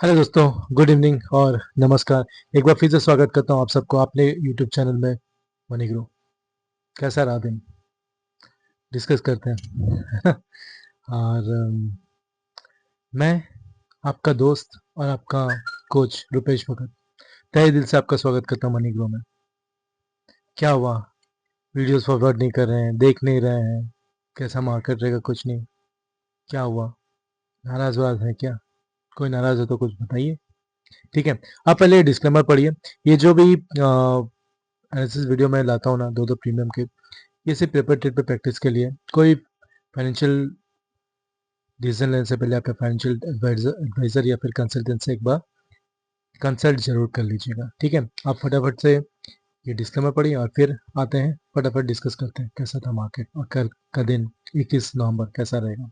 Hello दोस्तों, good evening और नमस्कार। एक बार फिर से स्वागत करता हूँ आप सबको अपने यूट्यूब चैनल में मनी ग्रो। कैसा रहा दिन, डिस्कस करते हैं। और मैं आपका दोस्त और आपका कोच रुपेश भगत तहे दिल से आपका स्वागत करता हूँ मनी ग्रो में। क्या हुआ, वीडियोस फॉरवर्ड नहीं कर रहे हैं, देख नहीं रहे हैं, कैसा मार्केट रहेगा, कुछ नहीं, क्या हुआ, नाराज वाराज है क्या? कोई नाराज है तो कुछ बताइए। ठीक है, आप पहले डिस्क्लेमर पढ़िए। ये जो भी एनालिसिस वीडियो मैं लाता हूँ ना, दो प्रीमियम के, ये सिर्फ पेपर ट्रेड पे प्रैक्टिस के लिए। कोई फाइनेंशियल डिसीजन लेने से पहले आपके फाइनेंशियल एडवाइजर या फिर कंसल्टेंट से एक बार कंसल्ट जरूर कर लीजिएगा। ठीक है, आप फटाफट से ये डिस्क्लेमर पढ़िए और फिर आते हैं, फटाफट डिस्कस करते हैं कैसा था मार्केट और कल का दिन 21 नवंबर कैसा रहेगा।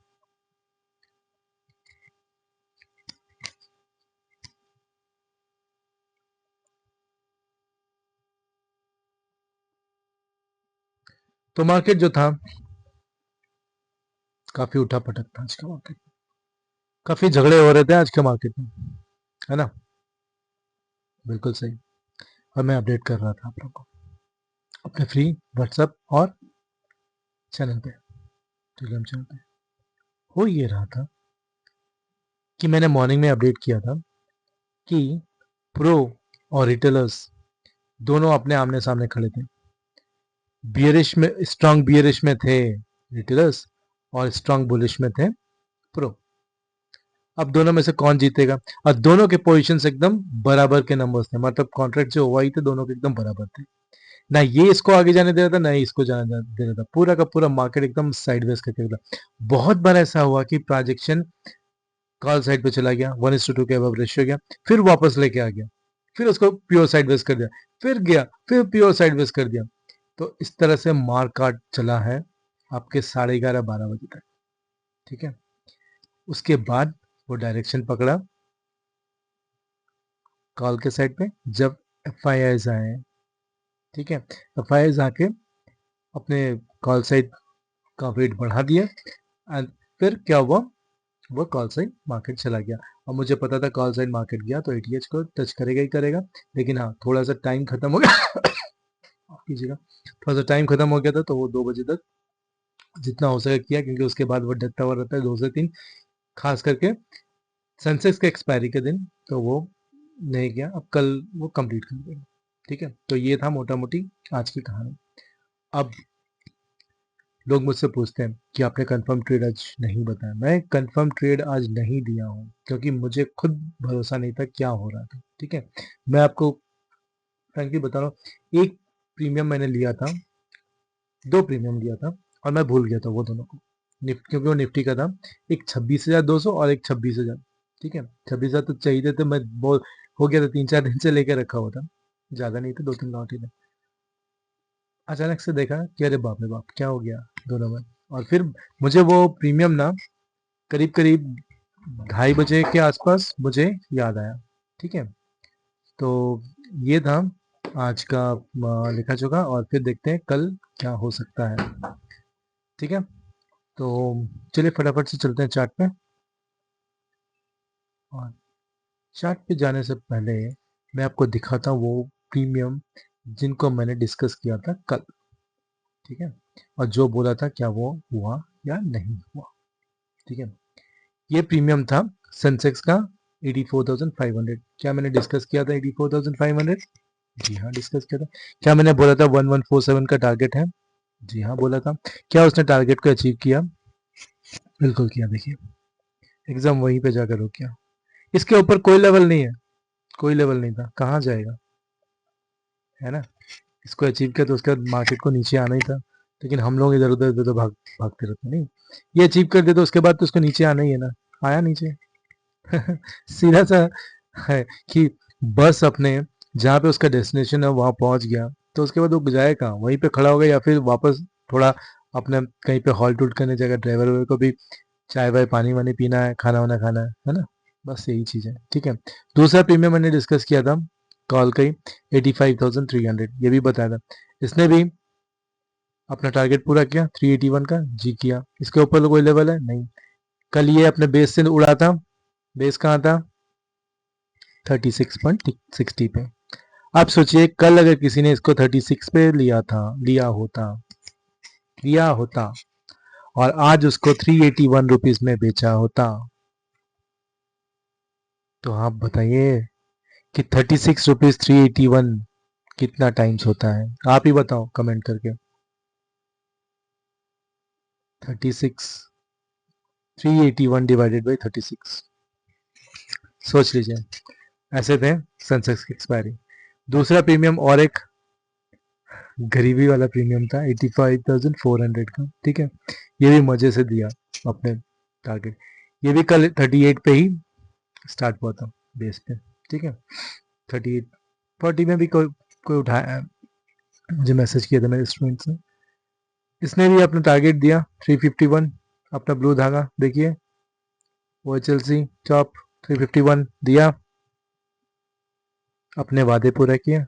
तो मार्केट जो था काफी उठा पटक था आज का मार्केट, काफी झगड़े हो रहे थे आज के मार्केट में, है ना? बिल्कुल सही। और मैं अपडेट कर रहा था आप लोगों को अपने फ्री व्हाट्सएप और चैनल पे, टेलीग्राम चैनल पे। हो ये रहा था कि मैंने मॉर्निंग में अपडेट किया था कि प्रो और रिटेलर्स दोनों अपने आमने सामने खड़े थे। बियरिश में, स्ट्रांग बियरिश में थे रिटेलर्स और स्ट्रांग बुलिश में थे प्रो। अब दोनों में से कौन जीतेगा? और दोनों के पोजीशंस एकदम बराबर के नंबर्स थे, मतलब कॉन्ट्रैक्ट जो हुआ ही थे दोनों के एकदम बराबर थे। ना ये इसको आगे जाने दे रहा था, ना ही इसको जाने दे रहा था। पूरा का पूरा मार्केट एकदम साइडवेज करके था। बहुत बार ऐसा हुआ कि प्रोजेक्शन कॉल साइड पे चला गया, 1:2 के अबव रेशियो गया, फिर वापस लेके आ गया, फिर उसको प्योर साइडवेज कर दिया, फिर गया, फिर प्योर साइडवेज कर दिया। तो इस तरह से मार काट चला है आपके 11:30-12 बजे तक। ठीक है, उसके बाद वो डायरेक्शन पकड़ा कॉल के साइड पे, जब एफ आई आए। ठीक है, एफ आई आके अपने कॉल साइड का वेट बढ़ा दिया एंड फिर क्या हुआ, वो कॉल साइड मार्केट चला गया। और मुझे पता था कॉल साइड मार्केट गया तो एटीएच को टच करेगा ही करेगा, लेकिन हाँ थोड़ा सा टाइम खत्म हो गया। माफ कीजिएगा, थोड़ा सा टाइम खत्म हो गया था, तो वो 2 बजे तक जितना हो सके किया, क्योंकि उसके बाद वो डरता हुआ रहता है 2 से 3, खास करके सेंसेक्स के एक्सपायरी के दिन, तो वो नहीं गया। अब कल वो कंप्लीट कर देगा। ठीक है, तो ये था मोटा मोटी आज की कहानी। अब लोग मुझसे पूछते हैं कि आपने कंफर्म ट्रेड आज नहीं बताया। मैं कंफर्म ट्रेड आज नहीं दिया हूँ क्योंकि मुझे खुद भरोसा नहीं था क्या हो रहा था। ठीक है, मैं आपको फ्रेंकली बता रहा हूँ, एक प्रीमियम मैंने लिया था, 2 प्रीमियम लिया था और मैं भूल गया था वो दोनों को, क्योंकि वो निफ्टी का था। एक 26,200 और एक 26,000। ठीक है, 26,000 तो चाहिए थे, मैं बहुत हो गया था, 3-4 दिन से लेकर रखा हुआ था, ज्यादा नहीं था, 2-3 लॉट ही थे। अचानक से देखा कि अरे बाप रे बाप, क्या हो गया दोनों में। और फिर मुझे वो प्रीमियम ना करीब करीब 2:30 बजे के आसपास मुझे याद आया। ठीक है, तो ये था आज का लिखा जोखा, और फिर देखते हैं कल क्या हो सकता है। ठीक है, तो चलिए फटाफट से चलते हैं चार्ट पे। और चार्ट पे जाने से पहले मैं आपको दिखाता हूँ वो प्रीमियम जिनको मैंने डिस्कस किया था कल। ठीक है, और जो बोला था क्या वो हुआ या नहीं हुआ। ठीक है, ये प्रीमियम था सेंसेक्स का 84,500। क्या मैंने डिस्कस किया था 84,500? जी हाँ, डिस्कस किया था। क्या मैंने बोला था 1147 का टारगेट है? जी हाँ, बोला था। क्या उसने टारगेट को अचीव किया? बिल्कुल किया। देखिए, एग्जाम वहीं पे जाकर रुक गया। इसके ऊपर कोई लेवल नहीं है, कोई लेवल नहीं था, कहाँ जाएगा, है ना? इसको अचीव किया तो उसके बाद मार्केट को नीचे आना ही था, लेकिन हम लोग इधर उधर इधर भागते रहते नहीं। ये अचीव कर दे तो उसके बाद तो उसको नीचे आना ही है ना, आया नीचे। सीधा सा है कि बस अपने जहाँ पे उसका डेस्टिनेशन है वहां पहुंच गया, तो उसके बाद वो जाए कहाँ, वहीं पे खड़ा हो गया या फिर वापस थोड़ा अपने कहीं पे हॉल्ट उल्ट करने जाएगा। ड्राइवर वाइवर को भी चाय वाय पानी वानी पीना है, खाना वाना खाना है ना? बस यही चीज है। ठीक है, दूसरा प्रीमियम मैंने डिस्कस किया था कॉल का ही, 85,300, ये भी बताया था। इसने भी अपना टारगेट पूरा किया 381 का, जी किया। इसके ऊपर कोई लेवल है नहीं। कल ये अपने बेस से उड़ा था, बेस कहाँ था? 36.60 पे। आप सोचिए कल अगर किसी ने इसको 36 पे लिया होता और आज उसको 381 रुपीज में बेचा होता, तो आप बताइए कि 36 रुपीज 381 कितना टाइम्स होता है? आप ही बताओ कमेंट करके। 36 381 डिवाइडेड बाई 36, सोच लीजिए। ऐसे थे सेंसेक्स की एक्सपायरी। दूसरा प्रीमियम और एक गरीबी वाला प्रीमियम था 85,400 का, ठीक है। ये भी मजे से दिया अपने टारगेट। ये भी कल 38 पे ही स्टार्ट हुआ था बेस पे, ठीक है। 38 40 में भी कोई उठाया, मुझे मैसेज किया था मेरे स्टूडेंट्स ने। इसने भी अपना टारगेट दिया 351, अपना ब्लू धागा देखिए, वो एचएलसी चॉप 351 दिया, अपने वादे पूरे किए।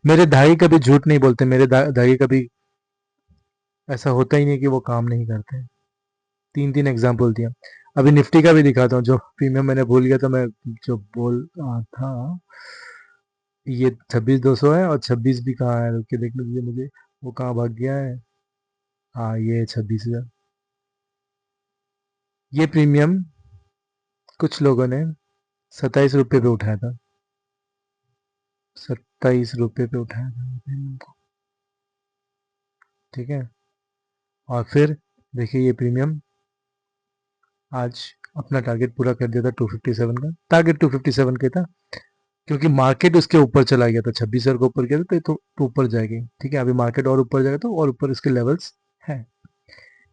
मेरे धागे कभी झूठ नहीं बोलते, मेरे धागे कभी ऐसा होता ही नहीं कि वो काम नहीं करते। 3 एग्जाम्पल दिया। अभी निफ्टी का भी दिखाता हूँ, जो प्रीमियम मैंने भूल गया था, मैं जो बोल रहा था, ये 26,200 है और 26 भी कहाँ है, रुक के देख लीजिए मुझे, वो कहाँ भाग गया है। हाँ, ये 26,000। ये प्रीमियम कुछ लोगों ने 27 रुपये पे उठाया था, 27 रुपये पे उठाया था प्रीमियम को, ठीक है। और फिर देखिए ये प्रीमियम आज अपना टारगेट पूरा कर दिया था 257 का। टारगेट 257 के था, क्योंकि मार्केट उसके ऊपर चला गया था, 26,000 को ऊपर गया था, तो ऊपर जाएगी, ठीक है। अभी मार्केट और ऊपर जाएगा तो और ऊपर इसके लेवल्स हैं।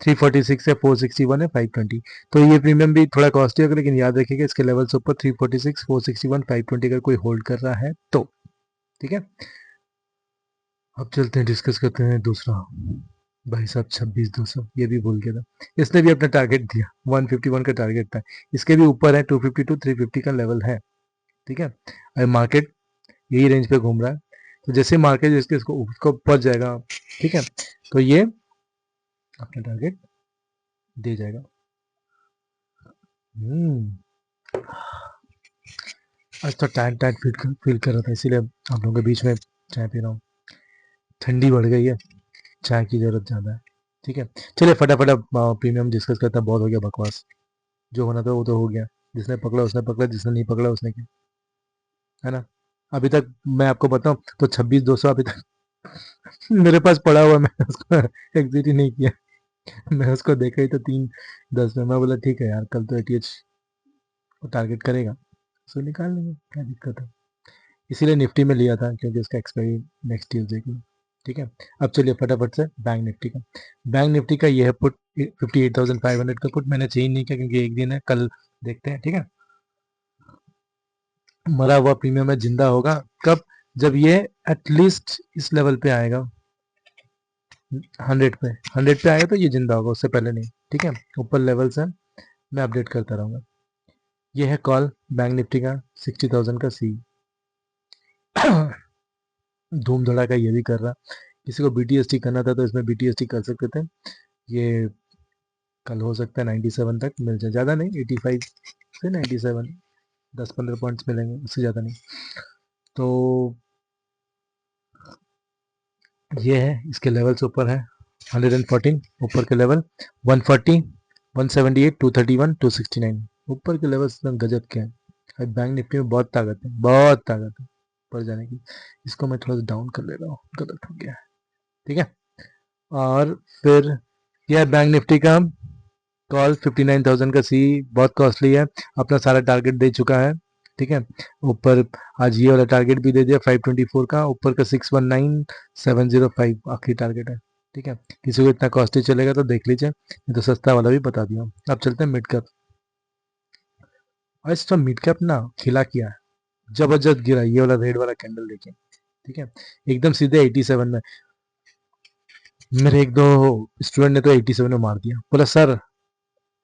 346 है, 461 है, 520। तो ये प्रीमियम भी थोड़ा कॉस्टली होगा, लेकिन याद रखिएगा इसके लेवल्स ऊपर 346, 461, 520 अगर कोई होल्ड कर रहा है तो, ठीक है। अब चलते हैं, डिस्कस करते हैं दूसरा। भाई साहब 26,200 ये भी भूल गया था। इसने भी अपना टारगेट दिया, 151 का टारगेट था। इसके भी ऊपर है, 252 350 का लेवल है, ठीक है। अभी मार्केट यही रेंज पे घूम रहा है, तो जैसे मार्केट इसके उसको ऊपर जाएगा, ठीक है, तो ये अपना टारगेट दे जाएगा। आज तो टाइट टाइट फील कर रहा था, इसीलिए आप लोगों के बीच में चाय पी रहा हूँ। ठंडी बढ़ गई है, चाय की ज़रूरत ज़्यादा है, ठीक है। चलिए फटाफट अब प्रीमियम डिस्कस करता है, बहुत हो गया बकवास। जो होना था वो तो हो गया, जिसने पकड़ा उसने पकड़ा, जिसने नहीं पकड़ा उसने क्या, है ना। अभी तक मैं आपको बताऊं तो 26,200 अभी तक मेरे पास पड़ा हुआ, मैंने उसको एग्जिट ही नहीं किया। मैं उसको देखा ही तो 3:10 में, मैं बोला ठीक है यार, कल तो एटीएच टारगेट करेगा, उसको निकाल लेंगे, क्या दिक्कत है। इसीलिए निफ्टी में लिया था, क्योंकि उसका एक्सपायरी नेक्स्ट ट्यूजडे की, ठीक है। अब चलिए फटाफट से बैंक निफ्टी का। बैंक निफ्टी का यह पुट 58,500 का पुट मैंने चेंज नहीं किया, क्योंकि एक दिन है, कल देखते हैं, ठीक है। मरा हुआ प्रीमियम में जिंदा होगा कब? जब ये एटलीस्ट इस लेवल पे आएगा, 100 पे आएगा तो ये जिंदा होगा, उससे पहले नहीं, ठीक है। ऊपर लेवल्स है, मैं अपडेट करता रहूंगा। ये है कॉल बैंक निफ्टी का 60,000 का सी। धूम धड़ाका ये भी कर रहा। किसी को बीटीएसटी करना था तो इसमें बीटीएसटी कर सकते थे। ये कल हो सकता है 97 तक मिल जाए, ज़्यादा नहीं, 85 से 97, 10-15 पॉइंट्स मिलेंगे, उससे ज़्यादा नहीं। तो ये है, इसके लेवल्स ऊपर है, 114 ऊपर के लेवल, 140, 178, 231, 269 ऊपर के लेवल एकदम गजब के हैं। अब बैंक निफ्टी में बहुत ताकत है, बहुत ताकत है ऊपर जाने की। इसको मैं थोड़ा सा डाउन कर ले रहा हूँ, गलत हो गया है, ठीक है। और फिर यह है बैंक निफ्टी का कॉल 59,000 का सी, बहुत कॉस्टली है, अपना सारा टारगेट दे चुका है, ठीक है। ऊपर आज ये वाला टारगेट भी दे दिया 524 का, ऊपर का 619,705 आखिरी टारगेट है, ठीक है। किसी को इतना कॉस्टली चलेगा तो देख लीजिए, ये तो सस्ता वाला भी बता दिया। अब चलते हैं मिड कैप। और इसका मिड कैप ना खिला किया है, जबरदस्त गिरा, ये वाला रेड वाला कैंडल देखिए, ठीक है, एकदम सीधे 87 में। मेरे एक दो स्टूडेंट ने तो 87 में मार दिया, बोला सर,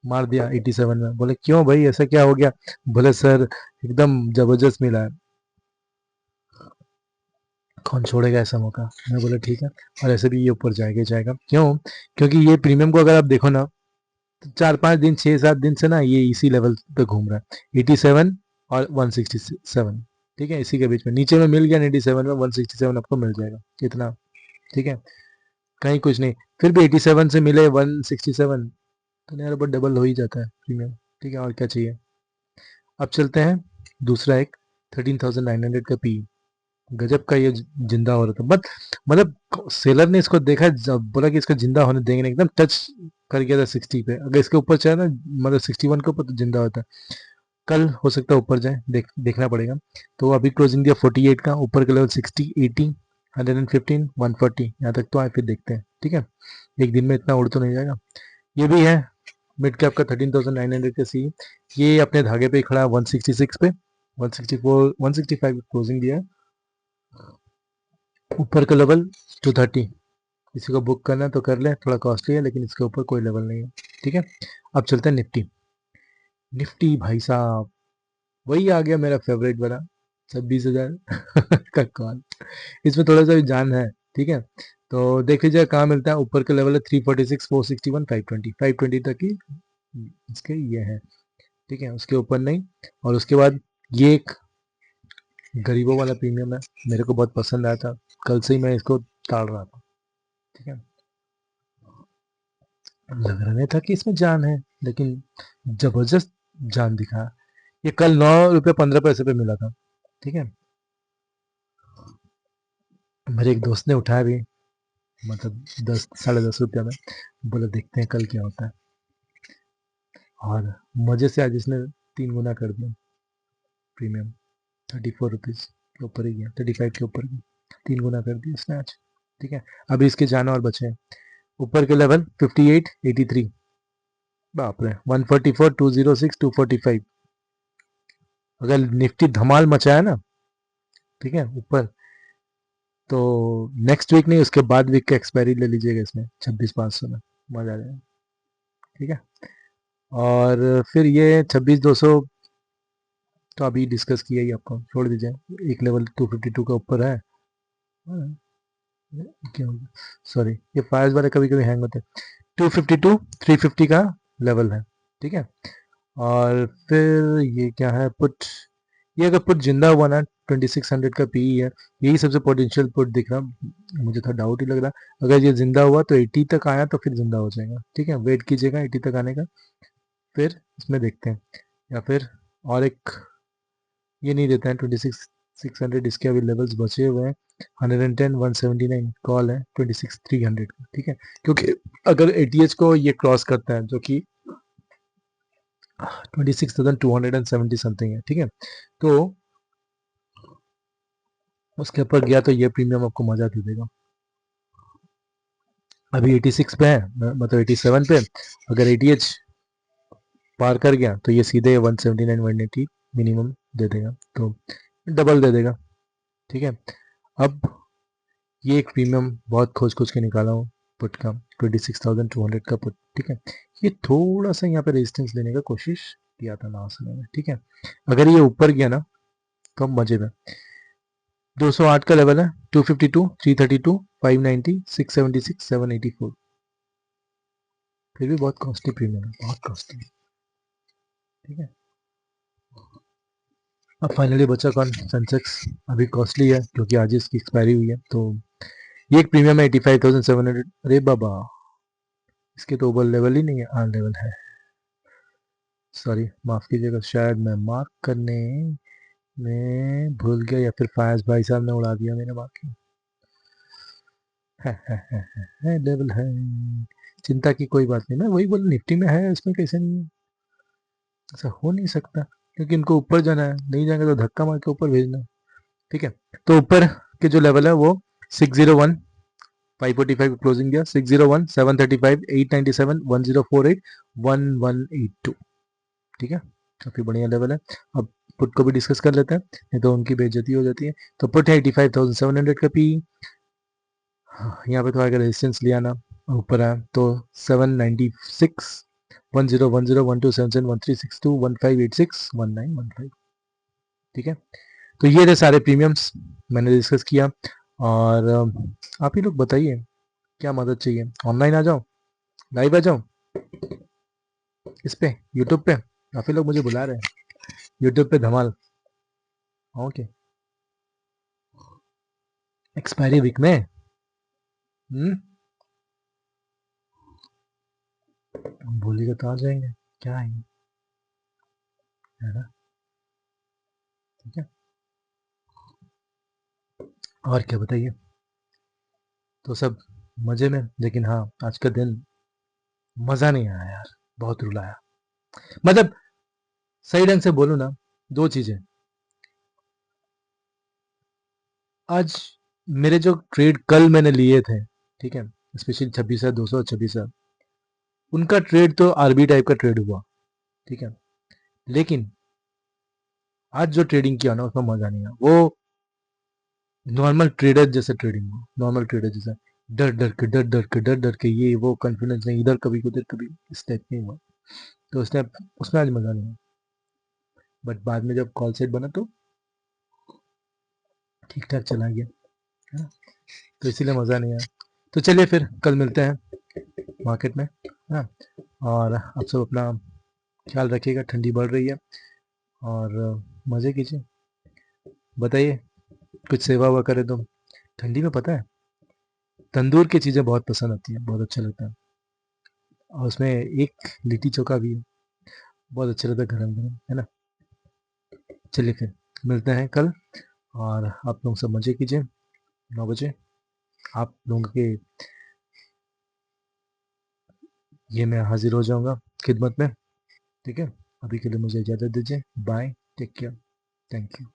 मार दिया 87 में। बोले क्यों भाई, ऐसा क्या हो गया? बोले सर एकदम जबरदस्त मिला है, कौन छोड़ेगा ऐसा मौका। मैं बोला ठीक है, और ऐसे भी ये ऊपर जाएगा ही जाएगा। क्यों? क्योंकि ये प्रीमियम को अगर आप देखो ना, तो 4-5 दिन 6-7 दिन से ना ये इसी लेवल पे घूम रहा है, 87, और 167, ठीक है, इसी के बीच में नीचे में मिल गया 97 में, 167 आपको मिल जाएगा इतना, ठीक है, कहीं कुछ नहीं। फिर भी 87 से मिले 167 तो यार ऊपर डबल हो ही जाता है प्रीमियम, ठीक है, और क्या चाहिए। अब चलते हैं दूसरा एक 13,900 का पी, गजब का ये जिंदा हो रहा था, बट मतलब सेलर ने इसको देखा जब बोला कि इसको जिंदा होने देंगे नहीं, एकदम टच कर गया था 60 पे, अगर इसके ऊपर चाहे ना मतलब 61 के ऊपर तो जिंदा होता है। कल हो सकता है ऊपर जाए, देखना पड़ेगा। तो अभी क्लोजिंग दिया 48 का, ऊपर का लेवल 60, 80, 115, 140 यहाँ तक तो आए, फिर देखते हैं, ठीक है, एक दिन में इतना उड़ तो नहीं जाएगा। ये भी है मिड कैप का 13,900 का सी, ये अपने धागे पे ही खड़ा है 166 पे, 164 165 क्लोजिंग दिया है, ऊपर का लेवल 230, किसी को बुक करना तो कर ले, थोड़ा कॉस्टली है लेकिन इसके ऊपर कोई लेवल नहीं है, ठीक है। अब चलते हैं निफ्टी। निफ्टी भाई साहब वही आ गया मेरा फेवरेट वाला 26,000 का कॉल, इसमें थोड़ा सा भी जान है, ठीक है। तो देख लीजिए कहाँ मिलता है, ऊपर का लेवल है 346, 461, 520, 520 तक ही इसके ये है, ठीक है, उसके ऊपर नहीं। और उसके बाद ये एक गरीबों वाला प्रीमियम है, मेरे को बहुत पसंद आया था, कल से ही मैं इसको ताड़ रहा था, ठीक है, लग रहा नहीं था कि इसमें जान है, लेकिन जबरदस्त जान दिखा। ये कल 9 रुपये 15 पैसे पे मिला था, ठीक है, मेरे एक दोस्त ने उठाया भी, मतलब 10 साढ़े 10 रुपया में, बोला देखते हैं कल क्या होता है, और मजे से आज इसने 3 गुना कर दिया प्रीमियम, 34 रुपीज़ के ऊपर ही गया, 35 के ऊपर गया, 3 गुना कर दिया इसने आज, ठीक है। अभी इसके जाना और बचे हैं, ऊपर के लेवल 58, 83, बाप रे 144, 206, 245, अगर निफ्टी धमाल मचाया ना, ठीक है, ऊपर, तो नेक्स्ट वीक नहीं उसके बाद वीक का एक्सपायरी ले लीजिएगा इसमें 26,500 में, मजा आ जाएगा, ठीक है। और फिर ये 26,200 तो अभी डिस्कस किया ही, आपको छोड़ दीजिए, एक लेवल 252 का ऊपर है, हाँ, क्या सॉरी ये फायर्स वाले कभी कभी हैंग होते हैं, 252 350 का लेवल है, ठीक है। और फिर ये क्या है पुट, ये अगर पुट जिंदा हुआ ना 2600 का पी है, यही सबसे पोटेंशियल पुट दिख रहा, मुझे थोड़ा डाउट ही लग रहा, अगर ये जिंदा हुआ तो 80 तक आया तो फिर जिंदा हो जाएगा, ठीक है, वेट कीजिएगा 80 तक आने का, फिर इसमें देखते हैं। या फिर और एक ये नहीं देते हैं 26,600, इसके अभी लेवल्स बचे हुए हैं, 110, 179 कॉल है 26,300 का, ठीक है, क्योंकि अगर एटीएच को ये क्रॉस करता है जो कि 26,270 समथिंग है, ठीक है, तो उसके ऊपर गया तो ये प्रीमियम आपको मजा दे देगा। अभी 86 पे है, मतलब 87 पे, अगर एटीएच पार कर गया तो ये सीधे 179 180 मिनिमम दे देगा, तो डबल दे देगा, ठीक है। अब ये एक प्रीमियम बहुत खोज खोज के निकाला हूँ पुट का, 26,200 का पुट, ठीक है, ये थोड़ा सा यहाँ पे रेजिस्टेंस लेने का कोशिश किया था लास्ट समय में, ठीक है, अगर ये ऊपर गया ना तो हम मजे में, 208 का लेवल है, 252, 332, 590, 676, 784, फिर भी बहुत कॉस्टली प्रीमियम है, बहुत कॉस्टली, ठीक है। अब फाइनली बचा कौन, सेंसेक्स, अभी कॉस्टली है क्योंकि आज इसकी एक्सपायरी हुई है, तो ये एक प्रीमियम है 85,700, अरे बाबा इसके तो ऊपर लेवल ही नहीं है, हाँ लेवल है, सॉरी माफ कीजिएगा, शायद मैं मार्क करने में भूल गया या फिर फायज भाई साहब ने उड़ा दिया मेरे मार्किंग, है लेवल है, चिंता की कोई बात नहीं, मैं वही बोल निफ्टी में है, इसमें कैसे नहीं है, ऐसा हो नहीं सकता, क्योंकि इनको ऊपर जाना है, नहीं जाएंगे तो धक्का मार के ऊपर भेजना है, ठीक है। तो ऊपर के जो लेवल है वो 601, 545 क्लोजिंग दिया, 601, 735, 897, 1048, 1182, ठीक है, काफी बढ़िया लेवल है। अब पुट को भी डिस्कस कर लेते हैं, नहीं तो उनकी बेइज्जती हो जाती है। तो पुट है 85,700 का पी, यहाँ पे तो अगर रेजिस्टेंस लिया ना ऊपर है तो 796, 1010, 1277, 1362, 1586, 1915, ठीक है। तो ये थे सारे प्रीमियम्स मैंने डिस्कस किया, और आप ही लोग बताइए क्या मदद चाहिए, ऑनलाइन आ जाओ, लाइव आ जाओ इस पे यूट्यूब पे, काफ़ी लोग मुझे बुला रहे हैं, यूट्यूब पे धमाल। ओके। एक्सपायरी वीक में। हम्म। बोलिएगा तो आ जाएंगे, क्या है ना। ठीक है। और क्या बताइए। तो सब मजे में, लेकिन हाँ आज का दिन मजा नहीं आया यार, बहुत रुलाया। मतलब सही ढंग से बोलूँ ना, दो चीजें। आज मेरे जो ट्रेड कल मैंने लिए थे, ठीक है, स्पेशली 26 है 226 है, उनका ट्रेड तो आरबी टाइप का ट्रेड हुआ, ठीक है। लेकिन आज जो ट्रेडिंग किया ना, उसमें मजा नहीं आया। वो नॉर्मल ट्रेडर जैसे ट्रेडिंग हुआ, नॉर्मल ट्रेडर जैसा, डर डर के ये वो कॉन्फिडेंस नहीं, इधर कभी उधर कभी, इस टाइप नहीं हुआ। तो उसने उसमें आज मजा नहीं आया। बट बाद में जब कॉल सेट बना तो ठीक ठाक चला गया, है ना। तो इसीलिए मजा नहीं आया। तो चलिए फिर कल मिलते हैं मार्केट में, हाँ। और आप सब अपना ख्याल रखिएगा, ठंडी बढ़ रही है, और मज़े कीजिए। बताइए, कुछ सेवा हुआ करे तो। ठंडी में पता है, तंदूर की चीज़ें बहुत पसंद आती हैं, बहुत अच्छा लगता है। और उसमें एक लिट्टी चोखा भी है, बहुत अच्छा लगता है गरम गरम, है ना। चलिए फिर मिलते हैं कल, और आप लोग सब मज़े कीजिए। 9 बजे आप लोगों के ये मैं हाजिर हो जाऊंगा खिदमत में, ठीक है। अभी के लिए मुझे इजाज़त दीजिए, bye, take care, thank you.